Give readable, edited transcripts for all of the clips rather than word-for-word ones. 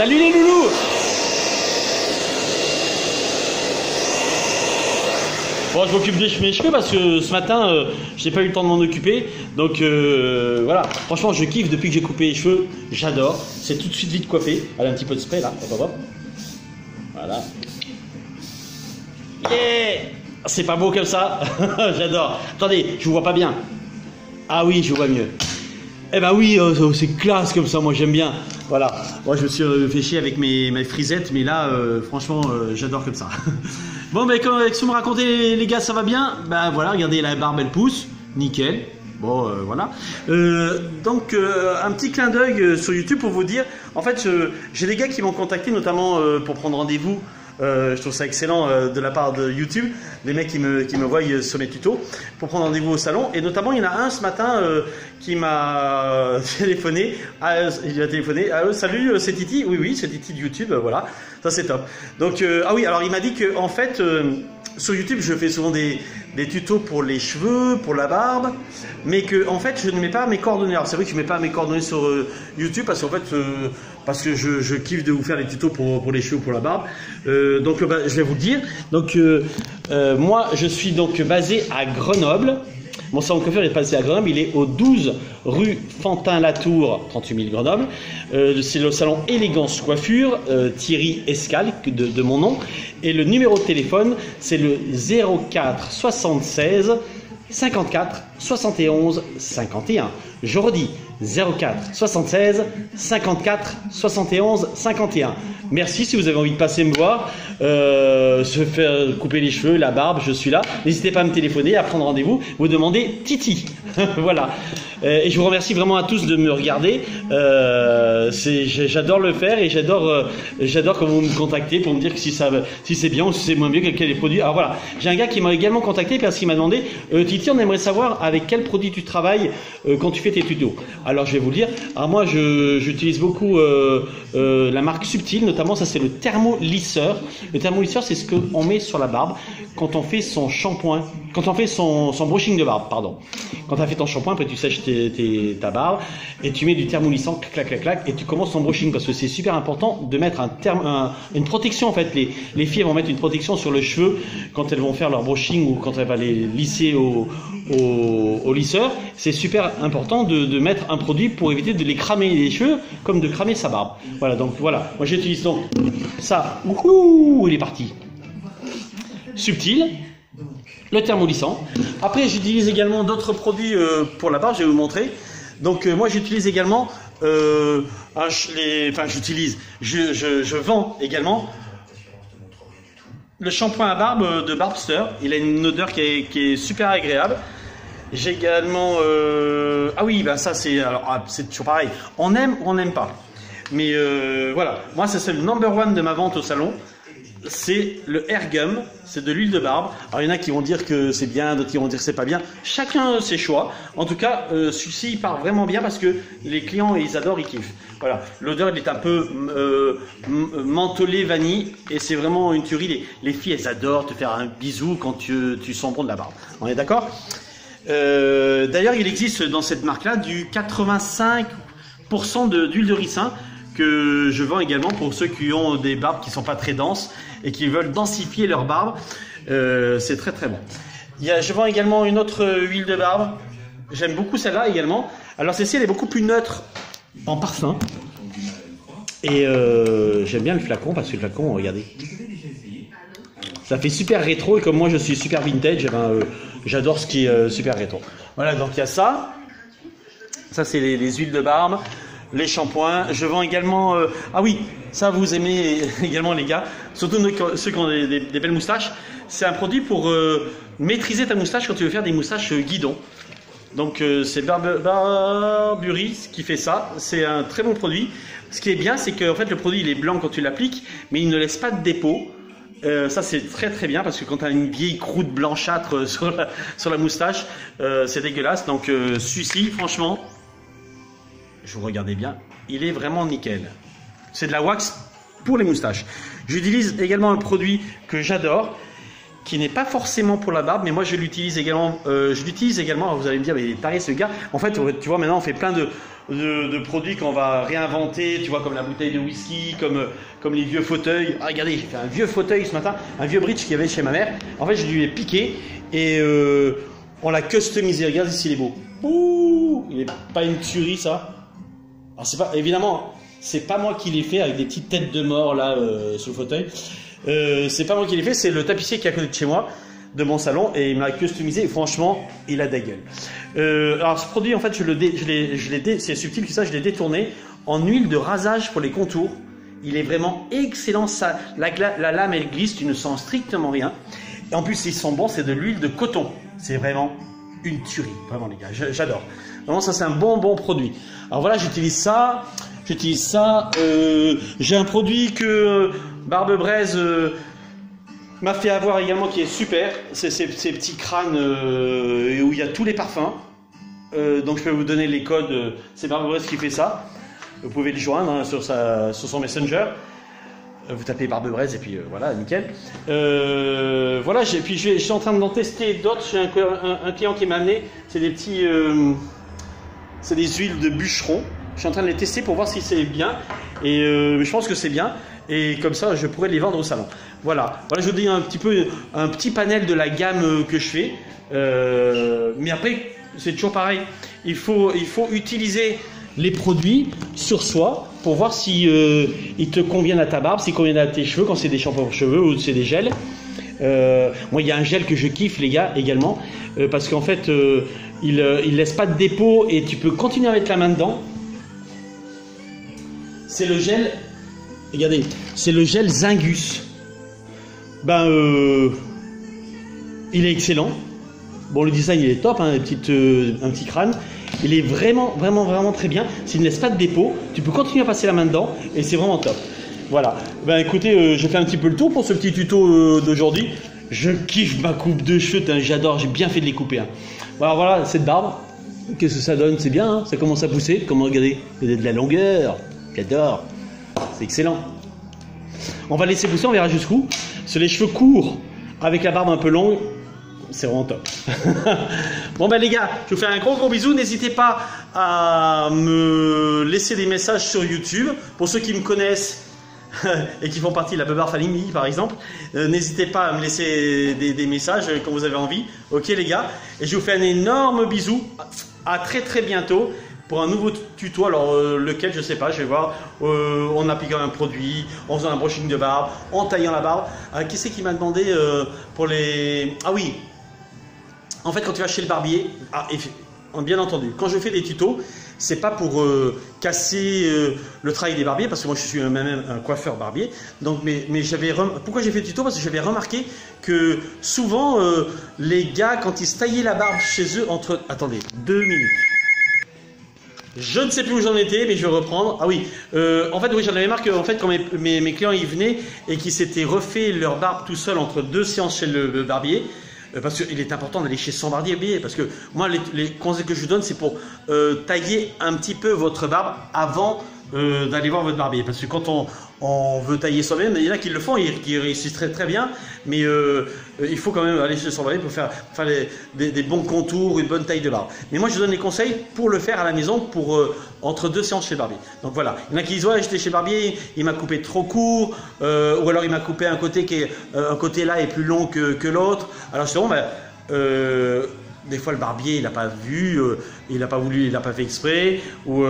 Salut les loulous. Bon, je m'occupe de mes cheveux parce que ce matin, j'ai pas eu le temps de m'en occuper. Donc voilà, franchement, je kiffe depuis que j'ai coupé les cheveux. J'adore. C'est tout de suite vite coiffé. Allez, un petit peu de spray là. Hop, hop, hop. Voilà. Yeah, c'est pas beau comme ça. J'adore. Attendez, je vous vois pas bien. Ah oui, je vous vois mieux. Eh ben oui, c'est classe comme ça, moi j'aime bien. Voilà, moi je me suis fait chier avec mes frisettes, mais là, franchement, j'adore comme ça. Bon, ben comme vous me racontez les gars, ça va bien. Ben voilà, regardez, la barbe elle pousse, nickel. Bon, voilà. Donc, un petit clin d'œil sur YouTube pour vous dire, en fait, j'ai des gars qui m'ont contacté, notamment pour prendre rendez-vous. Je trouve ça excellent de la part de YouTube, des mecs qui me voient sur mes tutos pour prendre rendez-vous au salon. Et notamment, il y en a un ce matin qui m'a téléphoné. Il a téléphoné. Salut, c'est Titi. Oui, oui, c'est Titi de YouTube. Voilà, ça c'est top. Donc, ah oui, alors il m'a dit que en fait, sur YouTube, je fais souvent des tutos pour les cheveux, pour la barbe, mais que en fait, je ne mets pas mes coordonnées. Alors c'est vrai que je ne mets pas mes coordonnées sur YouTube parce qu'en fait, parce que je kiffe de vous faire les tutos pour les cheveux, pour la barbe. Donc bah, je vais vous le dire. Donc moi je suis donc basé à Grenoble. Mon salon de coiffure est basé à Grenoble. Il est au 12 rue Fantin-Latour, 38 000 Grenoble. C'est le salon Élégance Coiffure, Thierry Escal de mon nom. Et le numéro de téléphone c'est le 04 76 54 71 51. Je redis 04 76 54 71 51. Merci si vous avez envie de passer me voir, se faire couper les cheveux, la barbe, je suis là. N'hésitez pas à me téléphoner, à prendre rendez-vous, vous demandez Titi. Voilà. Et je vous remercie vraiment à tous de me regarder. J'adore le faire et j'adore quand vous me contactez pour me dire que si c'est bien ou si c'est moins bien, quel est le produit. Alors voilà, j'ai un gars qui m'a également contacté parce qu'il m'a demandé Titi, on aimerait savoir avec quel produit tu travailles quand tu fais tes tutos. Alors je vais vous le dire. Alors moi j'utilise beaucoup la marque Subtil, notamment ça c'est le thermolisseur. Le thermolisseur c'est ce qu'on met sur la barbe quand on fait son shampoing, quand on fait son brushing de barbe, pardon. Quand tu as fait ton shampoing, après tu sèches ta barbe et tu mets du thermolissant, clac clac clac, et tu commences ton brushing parce que c'est super important de mettre une protection en fait. Les filles vont mettre une protection sur le cheveu quand elles vont faire leur brushing ou quand elles vont les lisser au lisseur. C'est super important de mettre un produit pour éviter de les cramer les cheveux comme de cramer sa barbe. Voilà, donc voilà, moi j'utilise donc ça. Ouhou, il est parti. Subtil, le thermolissant. Après j'utilise également d'autres produits pour la barbe, je vais vous montrer. Donc moi j'utilise également je vends également le shampoing à barbe de Barbster. Il a une odeur qui est super agréable. J'ai également ah oui, ben ça c'est toujours pareil, on aime ou on n'aime pas, mais voilà, moi ça c'est le number one de ma vente au salon. C'est le Hair Gum, c'est de l'huile de barbe. Alors il y en a qui vont dire que c'est bien, d'autres qui vont dire que c'est pas bien. Chacun ses choix. En tout cas, celui-ci il part vraiment bien parce que les clients ils adorent, ils kiffent. Voilà, l'odeur elle est un peu mentholée vanille et c'est vraiment une tuerie. Les filles elles adorent te faire un bisou quand tu sens bon de la barbe. On est d'accord? D'ailleurs il existe dans cette marque-là du 85% d'huile de ricin que je vends également pour ceux qui ont des barbes qui ne sont pas très denses et qui veulent densifier leur barbe. C'est très très bon. Je vends également une autre huile de barbe. J'aime beaucoup celle-là également. Alors celle-ci elle est beaucoup plus neutre en parfum. Et j'aime bien le flacon parce que le flacon, regardez. Ça fait super rétro et comme moi je suis super vintage, j'adore ce qui est super rétro. Voilà, donc il y a ça. Ça c'est les huiles de barbe. Les shampoings, je vends également... ah oui, ça vous aimez également les gars, surtout ceux qui ont des belles moustaches. C'est un produit pour maîtriser ta moustache quand tu veux faire des moustaches guidon. Donc c'est Barbury qui fait ça, c'est un très bon produit. Ce qui est bien, c'est que en fait, le produit il est blanc quand tu l'appliques, mais il ne laisse pas de dépôt. Ça c'est très très bien parce que quand tu as une vieille croûte blanchâtre sur la moustache, c'est dégueulasse. Donc celui-ci, franchement... Je vous regardez bien, il est vraiment nickel. C'est de la wax pour les moustaches. J'utilise également un produit que j'adore, qui n'est pas forcément pour la barbe, mais moi je l'utilise également. Alors vous allez me dire, mais il est taré ce gars. En fait, tu vois, maintenant on fait plein de de produits qu'on va réinventer, tu vois, comme la bouteille de whisky, comme les vieux fauteuils. Ah, regardez, j'ai fait un vieux fauteuil ce matin, un vieux bridge qu'il y avait chez ma mère. En fait, je lui ai piqué et on l'a customisé. Regarde ici, il est beau. Ouh, il n'est pas une tuerie, ça. Alors, c'est pas, évidemment, c'est pas moi qui l'ai fait avec des petites têtes de mort là sur le fauteuil. C'est pas moi qui l'ai fait, c'est le tapissier qui est à côté de chez moi, de mon salon, et il m'a customisé. Et franchement, il a de la gueule. Alors, ce produit, en fait, c'est subtil que ça, je l'ai détourné en huile de rasage pour les contours. Il est vraiment excellent. Ça, la lame, elle glisse, tu ne sens strictement rien. Et en plus, il sent bon, c'est de l'huile de coton. C'est vraiment une tuerie, vraiment les gars, j'adore. Vraiment, ça c'est un bon produit. Alors voilà, j'utilise ça. J'ai un produit que Barbe Braise m'a fait avoir également qui est super. C'est ces petits crânes où il y a tous les parfums. Donc je peux vous donner les codes. C'est Barbe Braise qui fait ça. Vous pouvez le joindre hein, sur son Messenger. Vous tapez Barbe Braise et puis voilà, nickel. Voilà, puis je suis en train d'en tester d'autres. J'ai un client qui m'a amené, c'est des petits, c'est des huiles de bûcheron. Je suis en train de les tester pour voir si c'est bien. Et je pense que c'est bien. Et comme ça, je pourrais les vendre au salon. Voilà, je vous dis un petit panel de la gamme que je fais. Mais après, c'est toujours pareil. Il faut utiliser les produits sur soi pour voir si ils te conviennent à ta barbe, s'ils conviennent à tes cheveux, quand c'est des shampoings pour cheveux ou c'est des gels. Moi, il y a un gel que je kiffe, les gars, également, parce qu'en fait, il laisse pas de dépôt et tu peux continuer à mettre la main dedans. C'est le gel, regardez, c'est le gel Zingus. Il est excellent. Bon, le design, il est top, hein, un petit crâne. Il est vraiment très bien. S'il ne laisse pas de dépôt, tu peux continuer à passer la main dedans et c'est vraiment top. Voilà. Écoutez, j'ai fait un petit peu le tour pour ce petit tuto d'aujourd'hui. Je kiffe ma coupe de cheveux, j'adore, j'ai bien fait de les couper. Hein. Voilà, cette barbe. Qu'est-ce que ça donne? C'est bien, hein, ça commence à pousser. Comment regardez? Il y a de la longueur. J'adore. C'est excellent. On va laisser pousser, on verra jusqu'où. Sur les cheveux courts, avec la barbe un peu longue, c'est vraiment top. Bon les gars, je vous fais un gros bisou. N'hésitez pas à me laisser des messages sur YouTube. Pour ceux qui me connaissent et qui font partie de la Beubare Family par exemple, n'hésitez pas à me laisser des messages quand vous avez envie. Ok les gars, et je vous fais un énorme bisou. À très bientôt pour un nouveau tuto. Alors lequel, je sais pas, je vais voir, en appliquant un produit, en faisant un brushing de barbe, en taillant la barbe. Qui c'est qui m'a demandé pour les... Ah oui, en fait quand tu vas chez le barbier, bien entendu, quand je fais des tutos, c'est pas pour casser le travail des barbiers, parce que moi je suis même un coiffeur barbier. Donc, mais pourquoi j'ai fait le tuto? Parce que j'avais remarqué que souvent les gars, quand ils se taillaient la barbe chez eux, attendez, 2 minutes. Je ne sais plus où j'en étais, mais je vais reprendre. Ah oui, en fait, oui, j'en avais marre que, en fait, quand mes clients y venaient et qu'ils s'étaient refait leur barbe tout seul entre 2 séances chez le barbier, parce qu'il est important d'aller chez son barbier, parce que moi, les conseils que je vous donne, c'est pour tailler un petit peu votre barbe avant d'aller voir votre barbier. Parce que quand on veut tailler soi-même, il y en a qui le font, qui réussissent très bien, mais il faut quand même aller chez son barbier pour faire des bons contours, une bonne taille de barbe. Mais moi, je vous donne les conseils pour le faire à la maison, entre 2 séances chez le barbier. Donc voilà, il y en a qui disent, ouais, j'étais chez le barbier, il m'a coupé trop court, ou alors il m'a coupé un côté un côté là est plus long que l'autre. Alors justement, des fois le barbier il n'a pas vu, il n'a pas voulu, il n'a pas fait exprès, ou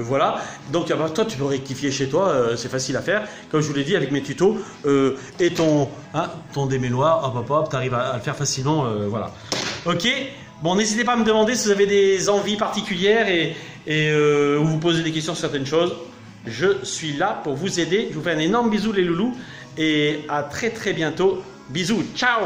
voilà. Donc toi tu peux rectifier chez toi, c'est facile à faire. Comme je vous l'ai dit avec mes tutos, et ton démêloir, hop, tu arrives à le faire facilement, voilà. Ok. Bon, n'hésitez pas à me demander si vous avez des envies particulières et ou vous posez des questions sur certaines choses. Je suis là pour vous aider. Je vous fais un énorme bisou les loulous et à très bientôt. Bisous, ciao.